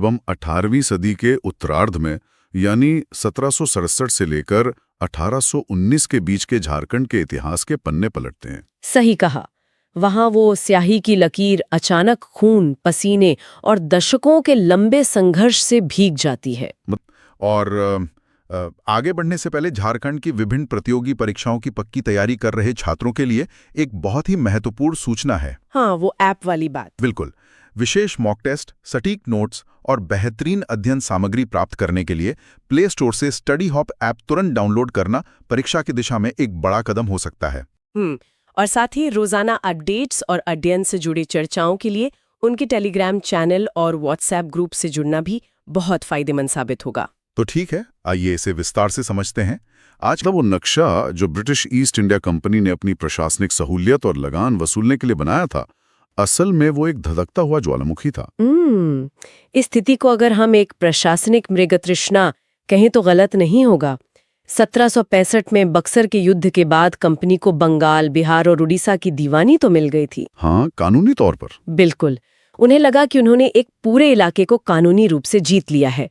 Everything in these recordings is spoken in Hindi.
एवं 18वीं सदी के उत्तरार्ध में यानी 1767 से लेकर 1819 के बीच के झारखंड के इतिहास के पन्ने पलटते हैं। सही कहा। वहां वो स्याही की लकीर अचानक खून, पसीने और दशकों के लंबे संघर्ष से भीग जाती है। और आगे बढ़ने से पहले झारखंड की विभिन्न प्रतियोगी परीक्षाओं की पक्की तैयारी कर रहे छात्रों के लिए एक बहुत ही महत्वपूर्ण सूचना है। हाँ, वो ऐप वाली बात। बिल्कुल। विशेष मॉक टेस्ट, सटीक नोट्स और बेहतरीन अध्ययन सामग्री प्राप्त करने के लिए प्ले स्टोर से स्टडी हॉप ऐप तुरंत डाउनलोड करना परीक्षा की दिशा में एक बड़ा कदम हो सकता है। और साथ ही रोजाना अपडेट्स और अध्ययन से जुड़ी चर्चाओं के लिए उनके टेलीग्राम चैनल और व्हाट्सएप ग्रुप से जुड़ना भी बहुत फायदेमंद साबित होगा। तो ठीक है, आइए इसे विस्तार से समझते हैं। आज वो नक्शा जो ब्रिटिश ईस्ट इंडिया कंपनी ने अपनी प्रशासनिक सहूलियत और लगान वसूलने के लिए बनाया था, असल में वो एक धधकता हुआ ज्वालामुखी था। इस स्थिति को अगर हम एक प्रशासनिक मृगतृष्णा कहें तो गलत नहीं होगा। 1765 में बक्सर के युद्ध के बाद कंपनी को बंगाल, बिहार और उड़ीसा की दीवानी तो मिल गई थी। हाँ, कानूनी तौर पर। बिल्कुल। उन्हें लगा कि उन्होंने एक पूरे इलाके को कानूनी रूप से जीत लिया है,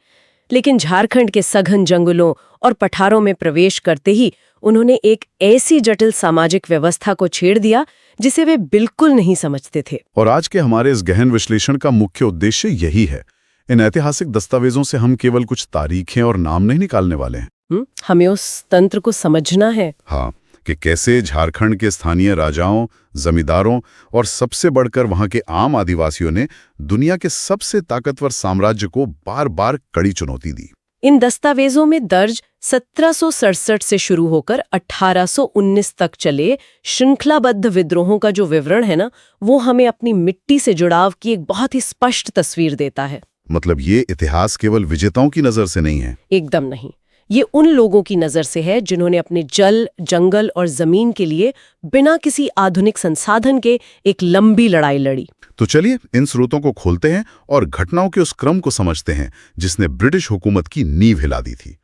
लेकिन झारखंड के सघन जंगलों और पठारों में प्रवेश करते ही उन्होंने एक ऐसी जटिल सामाजिक व्यवस्था को छेड़ दिया जिसे वे बिल्कुल नहीं समझते थे। और आज के हमारे इस गहन विश्लेषण का मुख्य उद्देश्य यही है। इन ऐतिहासिक दस्तावेजों से हम केवल कुछ तारीखें और नाम नहीं निकालने वाले हैं। हमें उस तंत्र को समझना है। हाँ, कि कैसे झारखंड के स्थानीय राजाओं, जमींदारों और सबसे बढ़कर वहां के आम आदिवासियों ने दुनिया के सबसे ताकतवर साम्राज्य को बार बार कड़ी चुनौती दी। इन दस्तावेजों में दर्ज 1767 से शुरू होकर 1819 तक चले श्रृंखलाबद्ध विद्रोहों का जो विवरण है ना, वो हमें अपनी मिट्टी से जुड़ाव की एक बहुत ही स्पष्ट तस्वीर देता है। मतलब ये इतिहास केवल विजेताओं की नजर से नहीं है। एकदम नहीं। ये उन लोगों की नजर से है जिन्होंने अपने जल, जंगल और जमीन के लिए बिना किसी आधुनिक संसाधन के एक लंबी लड़ाई लड़ी। तो चलिए इन स्रोतों को खोलते हैं और घटनाओं के उस क्रम को समझते हैं जिसने ब्रिटिश हुकूमत की नींव हिला दी थी।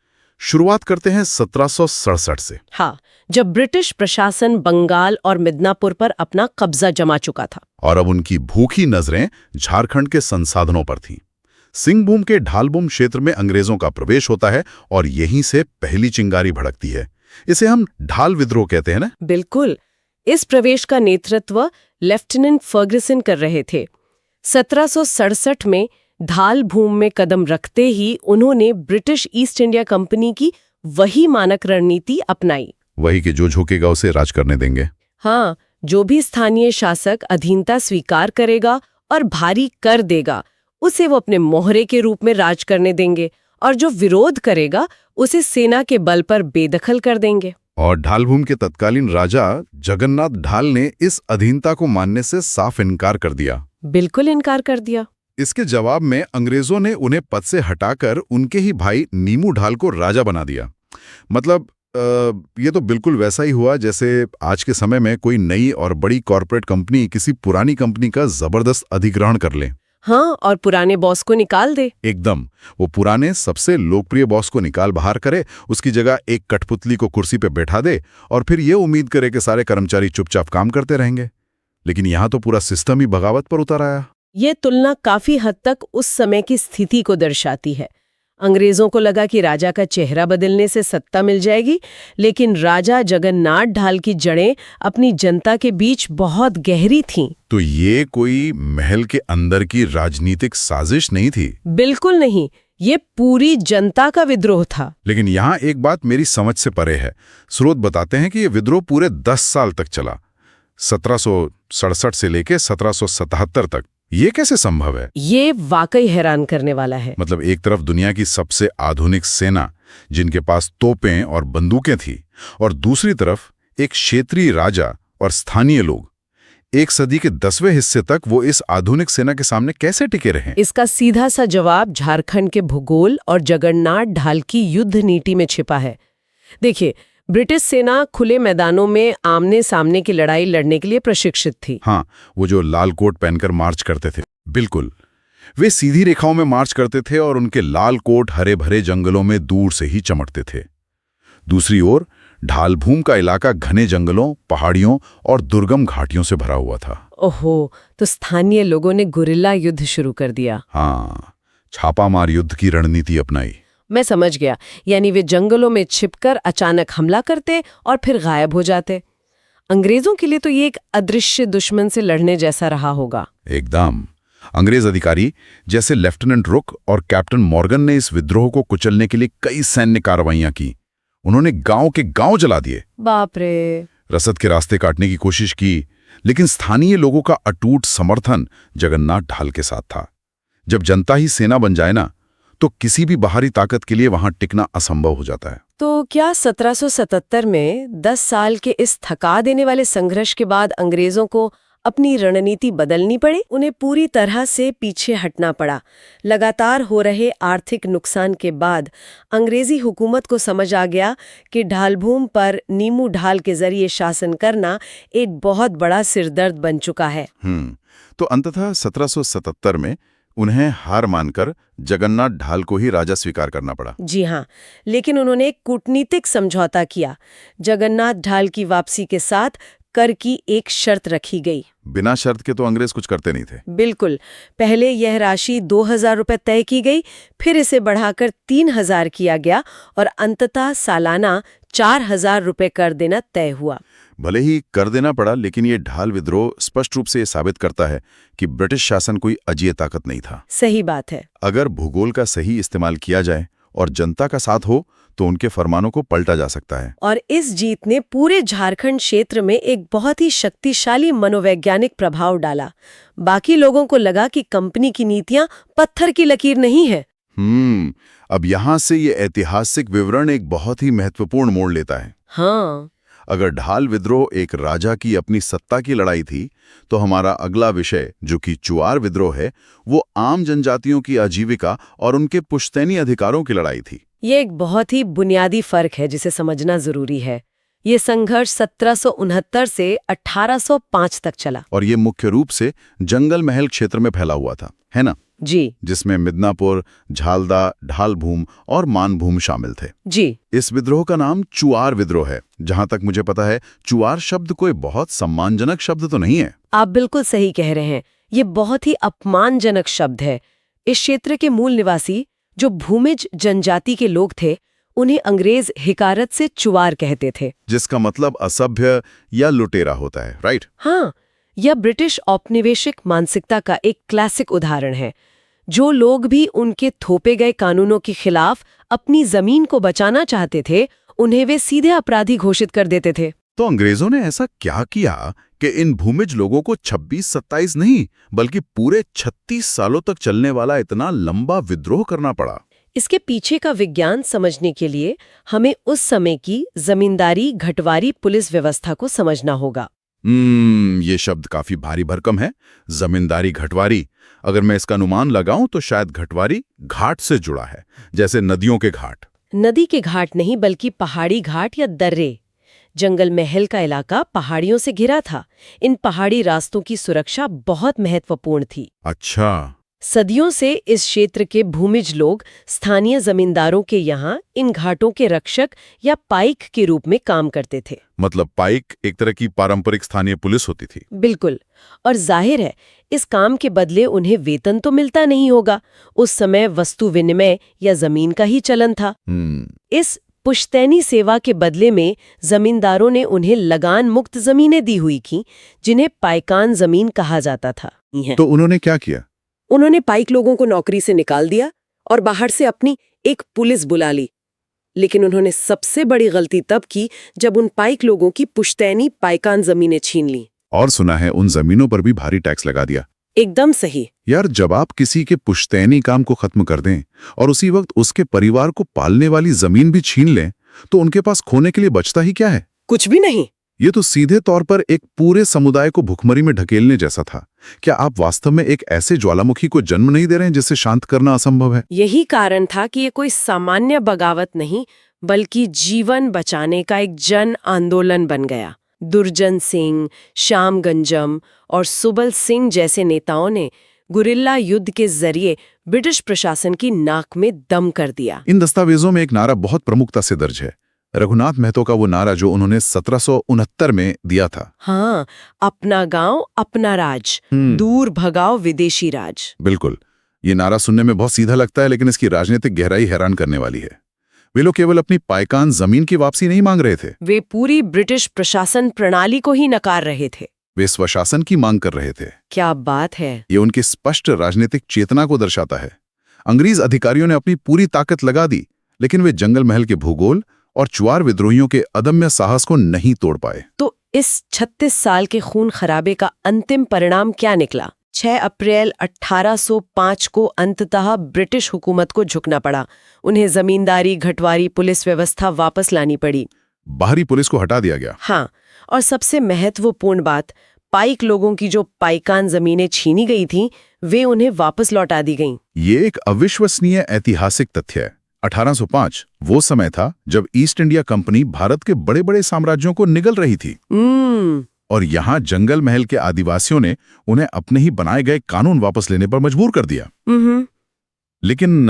शुरुआत करते हैं 1767 से। हाँ, जब ब्रिटिश प्रशासन बंगाल और मिदनापुर पर अपना कब्जा जमा चुका था और अब उनकी भूखी नजरें झारखंड के संसाधनों पर थीं। सिंहभूम के ढालभूम क्षेत्र में अंग्रेजों का प्रवेश होता है और यहीं से पहली चिंगारी भड़कती है। इसे हम ढाल विद्रोह कहते हैं ना? बिल्कुल। इस प्रवेश का नेतृत्व लेफ्टिनेंट फर्गसन कर रहे थे। 1767 में ढालभूम में कदम रखते ही उन्होंने ब्रिटिश ईस्ट इंडिया कंपनी की वही मानक रणनीति अपनाई। वही कि जो झुकेगा उसे राज करने देंगे। हाँ, जो भी स्थानीय शासक अधीनता स्वीकार करेगा और भारी कर देगा उसे वो अपने मोहरे के रूप में राज करने देंगे, और जो विरोध करेगा उसे सेना के बल पर बेदखल कर देंगे। और ढालभूम के तत्कालीन राजा जगन्नाथ ढाल ने इस अधीनता को मानने से साफ इनकार कर दिया। बिल्कुल इनकार कर दिया। इसके जवाब में अंग्रेजों ने उन्हें पद से हटाकर उनके ही भाई नीमू ढाल को राजा बना दिया। मतलब ये तो बिल्कुल वैसा ही हुआ जैसे आज के समय में कोई नई और बड़ी कॉर्पोरेट कंपनी किसी पुरानी कंपनी का जबरदस्त अधिग्रहण कर ले। हाँ, और पुराने बॉस को निकाल दे। एकदम। वो पुराने सबसे लोकप्रिय बॉस को निकाल बाहर करे, उसकी जगह एक कठपुतली को कुर्सी पे बैठा दे और फिर ये उम्मीद करे कि सारे कर्मचारी चुपचाप काम करते रहेंगे। लेकिन यहाँ तो पूरा सिस्टम ही बगावत पर उतर आया। ये तुलना काफी हद तक उस समय की स्थिति को दर्शाती है। अंग्रेजों को लगा कि राजा का चेहरा बदलने से सत्ता मिल जाएगी, लेकिन राजा जगन्नाथ ढाल की जड़ें अपनी जनता के बीच बहुत गहरी थीं। तो ये कोई महल के अंदर की राजनीतिक साजिश नहीं थी? बिल्कुल नहीं, ये पूरी जनता का विद्रोह था। लेकिन यहाँ एक बात मेरी समझ से परे है। स्रोत बताते हैं कि ये विद्रोह पूरे 10 साल तक चला, 1767 से लेके 1777 तक। ये कैसे संभव है? ये वाकई हैरान करने वाला है। मतलब एक तरफ दुनिया की सबसे आधुनिक सेना जिनके पास तोपें और बंदूकें थी, और दूसरी तरफ एक क्षेत्रीय राजा और स्थानीय लोग। एक सदी के 10वें हिस्से तक वो इस आधुनिक सेना के सामने कैसे टिके रहे? इसका सीधा सा जवाब झारखंड के भूगोल और जगन्नाथ ढाल की युद्ध नीति में छिपा है। देखिए, ब्रिटिश सेना खुले मैदानों में आमने सामने की लड़ाई लड़ने के लिए प्रशिक्षित थी। हाँ, वो जो लाल कोट पहनकर मार्च करते थे। बिल्कुल, वे सीधी रेखाओं में मार्च करते थे और उनके लाल कोट हरे भरे जंगलों में दूर से ही चमकते थे। दूसरी ओर ढालभूम का इलाका घने जंगलों, पहाड़ियों और दुर्गम घाटियों से भरा हुआ था। ओहो, तो स्थानीय लोगों ने गुरिल्ला युद्ध शुरू कर दिया। हाँ, छापामार युद्ध की रणनीति अपनाई। मैं समझ गया, यानी वे जंगलों में छिपकर अचानक हमला करते और फिर गायब हो जाते। अंग्रेजों के लिए तो ये एक अदृश्य दुश्मन से लड़ने जैसा रहा होगा। एकदम। अंग्रेज अधिकारी जैसे लेफ्टिनेंट रुक और कैप्टन मॉर्गन ने इस विद्रोह को कुचलने के लिए कई सैन्य कार्रवाइयां की। उन्होंने गांव के गांव जला दिए, बाप रे। रसद के रास्ते काटने की कोशिश की, लेकिन स्थानीय लोगों का अटूट समर्थन जगन्नाथ ढाल के साथ था। जब जनता ही सेना बन जाए ना, तो किसी भी बाहरी ताकत के लिए वहां टिकना असंभव हो जाता है। तो क्या 1777 में 10 साल के इस थका देने वाले संघर्ष के बाद अंग्रेजों को अपनी रणनीति बदलनी पड़ी? उन्हें पूरी तरह से पीछे हटना पड़ा। लगातार हो रहे आर्थिक नुकसान के बाद अंग्रेजी हुकूमत को समझ आ गया कि ढालभूम पर नीमू ढाल के जरिए शासन करना एक बहुत बड़ा सिरदर्द बन चुका है। तो अंततः 1777 में उन्हें हार मानकर जगन्नाथ ढाल को ही राजा स्वीकार करना पड़ा। जी हाँ, लेकिन उन्होंने एक कूटनीतिक समझौता किया। जगन्नाथ ढाल की वापसी के साथ कर की एक शर्त रखी गई। बिना शर्त के तो अंग्रेज कुछ करते नहीं थे। बिल्कुल। पहले यह राशि 2000 रुपए तय की गई, फिर इसे बढ़ाकर 3000 किया गया और अंततः सालाना 4000 रुपए कर देना तय हुआ। भले ही कर देना पड़ा, लेकिन ये ढाल विद्रोह स्पष्ट रूप से ये साबित करता है कि ब्रिटिश शासन कोई अजेय ताकत नहीं था। सही बात है। अगर भूगोल का सही इस्तेमाल किया जाए और जनता का साथ हो तो उनके फरमानों को पलटा जा सकता है। और इस जीत ने पूरे झारखंड क्षेत्र में एक बहुत ही शक्तिशाली मनोवैज्ञानिक प्रभाव डाला। बाकी लोगों को लगा कि कंपनी की नीतियां पत्थर की लकीर नहीं है। अब यहाँ से ये ऐतिहासिक विवरण एक बहुत ही महत्वपूर्ण मोड़ लेता है। हाँ। अगर ढाल विद्रोह एक राजा की अपनी सत्ता की लड़ाई थी, तो हमारा अगला विषय जो कि चुआर विद्रोह है, वो आम जनजातियों की आजीविका और उनके पुश्तैनी अधिकारों की लड़ाई थी। ये एक बहुत ही बुनियादी फर्क है जिसे समझना जरूरी है। ये संघर्ष 1769 से 1805 तक चला और ये मुख्य रूप से जंगल महल क्षेत्र में फैला हुआ था, है ना? जी। जिसमें मिदनापुर, झालदा, ढालभूम और मानभूम शामिल थे। जी। इस विद्रोह का नाम चुआर विद्रोह है। जहां तक मुझे पता है, चुआर शब्द कोई बहुत सम्मानजनक शब्द तो नहीं है। आप बिल्कुल सही कह रहे हैं। ये बहुत ही अपमानजनक शब्द है। इस क्षेत्र के मूल निवासी जो भूमिज जनजाति के लोग थे, उन्हें अंग्रेज हिकारत से चुआर कहते थे, जिसका मतलब असभ्य या लुटेरा होता है, राइट? हाँ, यह ब्रिटिश औपनिवेशिक मानसिकता का एक क्लासिक उदाहरण है। जो लोग भी उनके थोपे गए कानूनों के खिलाफ अपनी जमीन को बचाना चाहते थे, उन्हें वे सीधे अपराधी घोषित कर देते थे। तो अंग्रेजों ने ऐसा क्या किया कि इन भूमिज लोगों को 26-27 नहीं, बल्कि पूरे 36 सालों तक चलने वाला इतना लंबा विद्रोह करना पड़ा? इसके पीछे का विज्ञान समझने के लिए हमें उस समय की जमींदारी घटवारी पुलिस व्यवस्था को समझना होगा। ये शब्द काफी भारी भरकम है। जमींदारी घटवारी। अगर मैं इसका अनुमान लगाऊं तो शायद घटवारी घाट से जुड़ा है, जैसे नदियों के घाट। नदी के घाट नहीं, बल्कि पहाड़ी घाट या दर्रे। जंगल महल का इलाका पहाड़ियों से घिरा था। इन पहाड़ी रास्तों की सुरक्षा बहुत महत्वपूर्ण थी। अच्छा। सदियों से इस क्षेत्र के भूमिज लोग स्थानीय जमींदारों के यहाँ इन घाटों के रक्षक या पाइक के रूप में काम करते थे। मतलब पाइक एक तरह की पारंपरिक स्थानीय पुलिस होती थी। बिल्कुल। और जाहिर है, इस काम के बदले उन्हें वेतन तो मिलता नहीं होगा। उस समय वस्तु विनिमय या जमीन का ही चलन था। इस पुश्तैनी सेवा के बदले में जमींदारों ने उन्हें लगान मुक्त जमीनें दी हुई थीं, जिन्हें पाइकान जमीन कहा जाता था। तो उन्होंने क्या किया? उन्होंने पाइक लोगों को नौकरी से निकाल दिया और बाहर से अपनी एक पुलिस बुला ली। लेकिन उन्होंने सबसे बड़ी गलती तब की जब उन पाइक लोगों की पुश्तैनी पाइकान जमीनें छीन ली। और सुना है उन जमीनों पर भी भारी टैक्स लगा दिया। एकदम सही। यार, जब आप किसी के पुश्तैनी काम को खत्म कर दें और उसी वक्त उसके परिवार को पालने वाली जमीन भी छीन लें, तो उनके पास खोने के लिए बचता ही क्या है? कुछ भी नहीं। ये तो सीधे तौर पर एक पूरे समुदाय को भुखमरी में ढकेलने जैसा था। क्या आप वास्तव में एक ऐसे ज्वालामुखी को जन्म नहीं दे रहे हैं जिसे शांत करना असंभव है? यही कारण था कि ये कोई सामान्य बगावत नहीं, बल्कि जीवन बचाने का एक जन आंदोलन बन गया। दुर्जन सिंह, श्याम गंजम और सुबल सिंह जैसे नेताओं ने गुरिल्ला युद्ध के जरिए ब्रिटिश प्रशासन की नाक में दम कर दिया। इन दस्तावेजों में एक नारा बहुत प्रमुखता से दर्ज है, रघुनाथ महतो का वो नारा जो उन्होंने 1769 में दिया था। हाँ, अपना गांव अपना राज, दूर भगाओ विदेशी राज। बिल्कुल। ये नारा सुनने में बहुत सीधा लगता है, लेकिन इसकी राजनीतिक गहराई हैरान करने वाली है। वे लोग केवल अपनी पायकान जमीन की वापसी नहीं मांग रहे थे, वे पूरी ब्रिटिश प्रशासन प्रणाली को ही नकार रहे थे। वे स्वशासन की मांग कर रहे थे। क्या बात है। ये उनकी स्पष्ट राजनीतिक चेतना को दर्शाता है। अंग्रेज अधिकारियों ने अपनी पूरी ताकत लगा दी, लेकिन वे जंगल महल के भूगोल और चुआर विद्रोहियों के अदम्य साहस को नहीं तोड़ पाए। तो इस 36 साल के खून खराबे का अंतिम परिणाम क्या निकला? 6 अप्रैल 1805 को अंततः ब्रिटिश हुकूमत को झुकना पड़ा। उन्हें जमींदारी, घटवारी, पुलिस व्यवस्था वापस लानी पड़ी। बाहरी पुलिस को हटा दिया गया। हाँ, और सबसे महत्वपूर्ण बात, पाइक लोगों की जो पाइकान जमीनें छीनी गई थीं, वे उन्हें वापस लौटा दी गईं। ये एक अविश्वसनीय ऐतिहासिक तथ्य है। 1805 वो समय था जब ईस्ट इंडिया कंपनी भारत के बड़े बड़े साम्राज्यों को निगल रही थी। और यहाँ जंगल महल के आदिवासियों ने उन्हें अपने ही बनाए गए कानून वापस लेने पर मजबूर कर दिया। लेकिन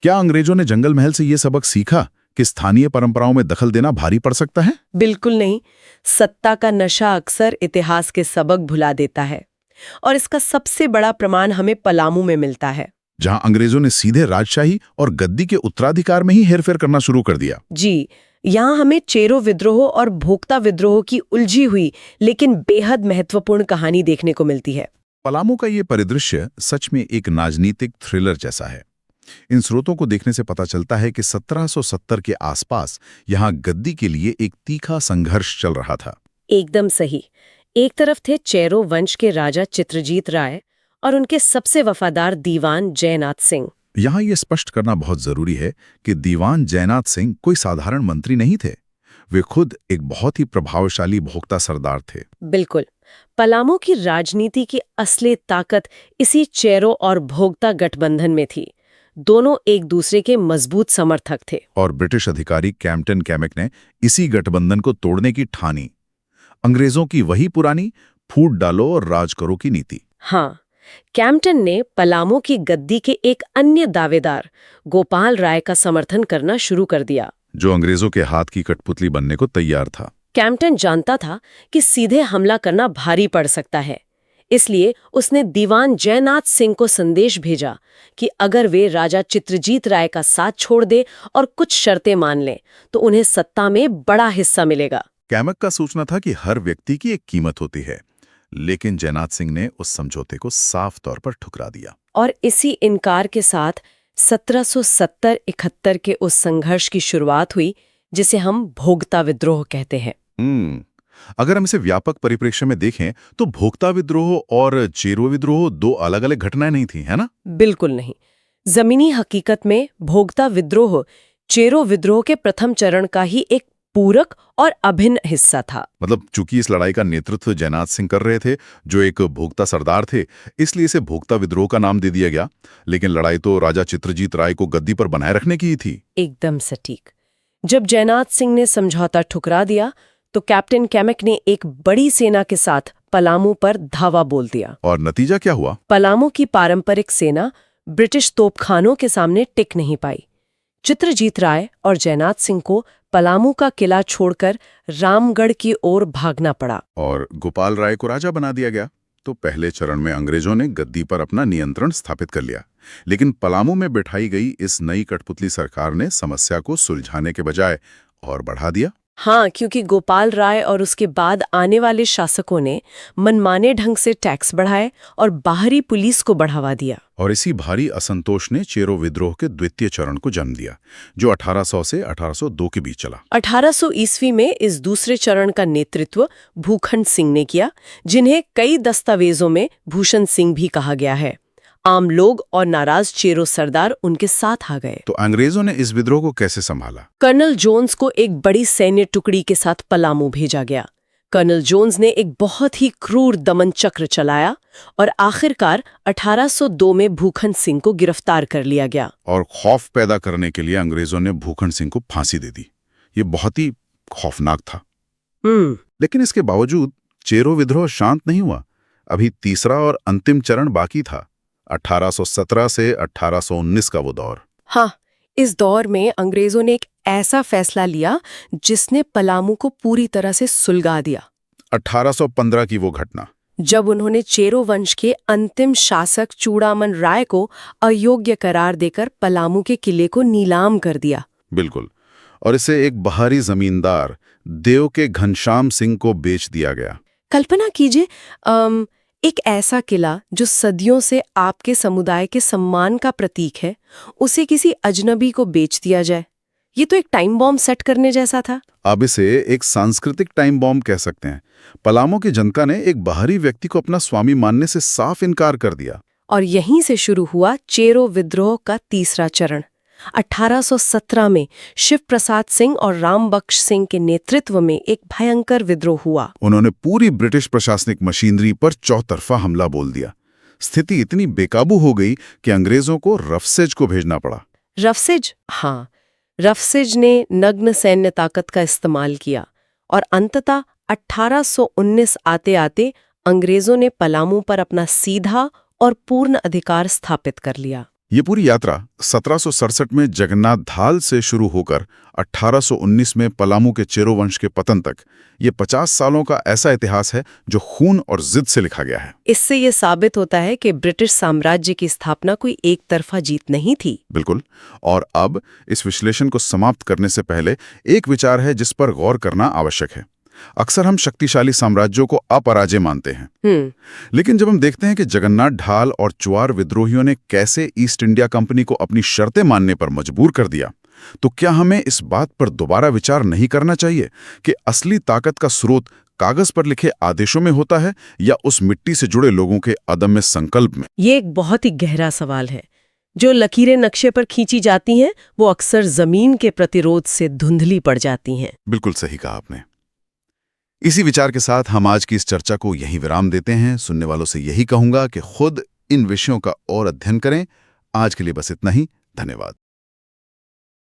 क्या अंग्रेजों ने जंगल महल से ये सबक सीखा कि स्थानीय परंपराओं में दखल देना भारी पड़ सकता है? बिल्कुल नहीं। सत्ता का नशा अक्सर इतिहास के सबक भुला देता है, और इसका सबसे बड़ा प्रमाण हमें पलामू में मिलता है, जहां अंग्रेजों ने सीधे राजशाही और गद्दी के उत्तराधिकार में ही हेरफेर करना शुरू कर दिया। जी, यहाँ हमें चेरो विद्रोह और भोक्ता विद्रोह की उलझी हुई लेकिन बेहद महत्वपूर्ण कहानी देखने को मिलती है। पलामू का ये परिदृश्य सच में एक राजनीतिक थ्रिलर जैसा है। इन स्रोतों को देखने से पता चलता है कि 1770 के आसपास यहाँ गद्दी के लिए एक तीखा संघर्ष चल रहा था। एकदम सही। एक तरफ थे चेरो वंश के राजा चित्रजीत राय और उनके सबसे वफादार दीवान जयनाथ सिंह। यहाँ ये स्पष्ट करना बहुत जरूरी है कि दीवान जयनाथ सिंह कोई साधारण मंत्री नहीं थे। वे खुद एक बहुत ही प्रभावशाली भोक्ता सरदार थे। बिल्कुल। पलामू की राजनीति की असली ताकत इसी चेरो और भोक्ता गठबंधन में थी। दोनों एक दूसरे के मजबूत समर्थक थे। और ब्रिटिश अधिकारी कैप्टन कैमेक ने इसी गठबंधन को तोड़ने की ठानी। अंग्रेजों की वही पुरानी फूट डालो और राज करो की नीति। हाँ, कैम्पटन ने पलामू की गद्दी के एक अन्य दावेदार गोपाल राय का समर्थन करना शुरू कर दिया, जो अंग्रेजों के हाथ की कठपुतली बनने को तैयार था। कैम्पटन जानता था कि सीधे हमला करना भारी पड़ सकता है, इसलिए उसने दीवान जयनाथ सिंह को संदेश भेजा कि अगर वे राजा चित्रजीत राय का साथ छोड़ दे और कुछ शर्तें मान लें तो उन्हें सत्ता में बड़ा हिस्सा मिलेगा। कैमक का सोचना था कि हर व्यक्ति की एक कीमत होती है, लेकिन जयनाथ सिंह ने उस समझौते को साफ तौर पर ठुकरा दिया। और इसी इनकार के साथ 1770-71 के उस संघर्ष की शुरुआत हुई जिसे हम भोक्ता विद्रोह कहते हैं। अगर हम इसे व्यापक परिप्रेक्ष्य में देखें तो भोक्ता विद्रोह और चेरो विद्रोह दो अलग अलग घटनाएं नहीं थी, है ना? बिल्कुल नहीं। जमीनी हकीकत में भोक्ता विद्रोह चेरो विद्रोह के प्रथम चरण का ही एक पूरक और अभिन्न हिस्सा था। मतलब चूंकि इस लड़ाई का नेतृत्व जयनाथ सिंह कर रहे थे, जो एक भोक्ता सरदार थे, इसलिए इसे भोक्ता विद्रोह का नाम दे दिया गया। लेकिन लड़ाई तो राजा चित्रजीत राय को गद्दी पर बनाए रखने की ही थी। एकदम सटीक। जब जयनाथ सिंह ने समझौता ठुकरा दिया तो कैप्टन कैमेक ने एक बड़ी सेना के साथ पलामू पर धावा बोल दिया। और नतीजा क्या हुआ? पलामू की पारंपरिक सेना ब्रिटिश तोपखानों के सामने टिक नहीं पाई। चित्रजीत राय और जयनाथ सिंह को पलामू का किला छोड़कर रामगढ़ की ओर भागना पड़ा और गोपाल राय को राजा बना दिया गया। तो पहले चरण में अंग्रेजों ने गद्दी पर अपना नियंत्रण स्थापित कर लिया, लेकिन पलामू में बिठाई गई इस नई कठपुतली सरकार ने समस्या को सुलझाने के बजाय और बढ़ा दिया। हाँ, क्योंकि गोपाल राय और उसके बाद आने वाले शासकों ने मनमाने ढंग से टैक्स बढ़ाए और बाहरी पुलिस को बढ़ावा दिया। और इसी भारी असंतोष ने चेरो विद्रोह के द्वितीय चरण को जन्म दिया, जो 1800 से 1802 के बीच चला। 1800 ईस्वी में इस दूसरे चरण का नेतृत्व भूखंड सिंह ने किया, जिन्हें कई दस्तावेजों में भूषण सिंह भी कहा गया है। आम लोग और नाराज चेरो सरदार उनके साथ आ गए। तो अंग्रेजों ने इस विद्रोह को कैसे संभाला? कर्नल जोन्स को एक बड़ी सैन्य टुकड़ी के साथ पलामू भेजा गया। कर्नल जोन्स ने एक बहुत ही क्रूर दमन चक्र चलाया और आखिरकार 1802 में भूखंड सिंह को गिरफ्तार कर लिया गया। और खौफ पैदा करने के लिए अंग्रेजों ने भूखंड सिंह को फांसी दे दी। ये बहुत ही खौफनाक था। लेकिन इसके बावजूद चेरो विद्रोह शांत नहीं हुआ। अभी तीसरा और अंतिम चरण बाकी था, 1817 से 1819 का वो दौर। हाँ, इस दौर में अंग्रेजों ने एक ऐसा फैसला लिया जिसने पलामू को पूरी तरह से सुलगा दिया। 1815 की वो घटना जब उन्होंने चेरो वंश के अंतिम शासक चूड़ामन राय को अयोग्य करार देकर पलामू के किले को नीलाम कर दिया। बिल्कुल। और इसे एक बाहरी जमींदार देव के घनश्याम सिंह को बेच दिया गया। कल्पना कीजिए, एक ऐसा किला जो सदियों से आपके समुदाय के सम्मान का प्रतीक है, उसे किसी अजनबी को बेच दिया जाए। ये तो एक टाइम बॉम्ब सेट करने जैसा था। आप इसे एक सांस्कृतिक टाइम बॉम्ब कह सकते हैं। पलामू की जनता ने एक बाहरी व्यक्ति को अपना स्वामी मानने से साफ इनकार कर दिया। और यहीं से शुरू हुआ चेरो विद्रोह का तीसरा चरण। 1817 में शिव प्रसाद सिंह और राम बख्श सिंह के नेतृत्व में एक भयंकर विद्रोह हुआ। उन्होंने पूरी ब्रिटिश प्रशासनिक मशीनरी पर चौतरफा हमला बोल दिया। स्थिति इतनी बेकाबू हो गई कि अंग्रेजों को रफसेज को भेजना पड़ा। रफसेज? हाँ, रफसेज ने नग्न सैन्य ताकत का इस्तेमाल किया और अंततः 1819 आते आते अंग्रेजों ने पलामू पर अपना सीधा और पूर्ण अधिकार स्थापित कर लिया। ये पूरी यात्रा 1767 में जगन्नाथ धाल से शुरू होकर 1819 में पलामू के चेरो वंश के पतन तक, ये 50 सालों का ऐसा इतिहास है जो खून और जिद से लिखा गया है। इससे ये साबित होता है कि ब्रिटिश साम्राज्य की स्थापना कोई एक तरफा जीत नहीं थी। बिल्कुल। और अब इस विश्लेषण को समाप्त करने से पहले एक विचार है जिस पर गौर करना आवश्यक है। अक्सर हम शक्तिशाली साम्राज्यों को अपराजय मानते हैं, लेकिन जब हम देखते हैं कि जगन्नाथ ढाल और चुआर विद्रोहियों ने कैसे ईस्ट इंडिया कंपनी को अपनी शर्तें मानने पर मजबूर कर दिया, तो क्या हमें इस बात पर दोबारा विचार नहीं करना चाहिए कि असली ताकत का स्रोत कागज पर लिखे आदेशों में होता है या उस मिट्टी से जुड़े लोगों के अदम्य संकल्प में? ये एक बहुत ही गहरा सवाल है। जो लकीरें नक्शे पर खींची जाती हैं, वो अक्सर जमीन के प्रतिरोध से धुंधली पड़ जाती हैं। बिल्कुल सही कहा आपने। इसी विचार के साथ हम आज की इस चर्चा को यहीं विराम देते हैं। सुनने वालों से यही कहूंगा कि खुद इन विषयों का और अध्ययन करें। आज के लिए बस इतना ही। धन्यवाद।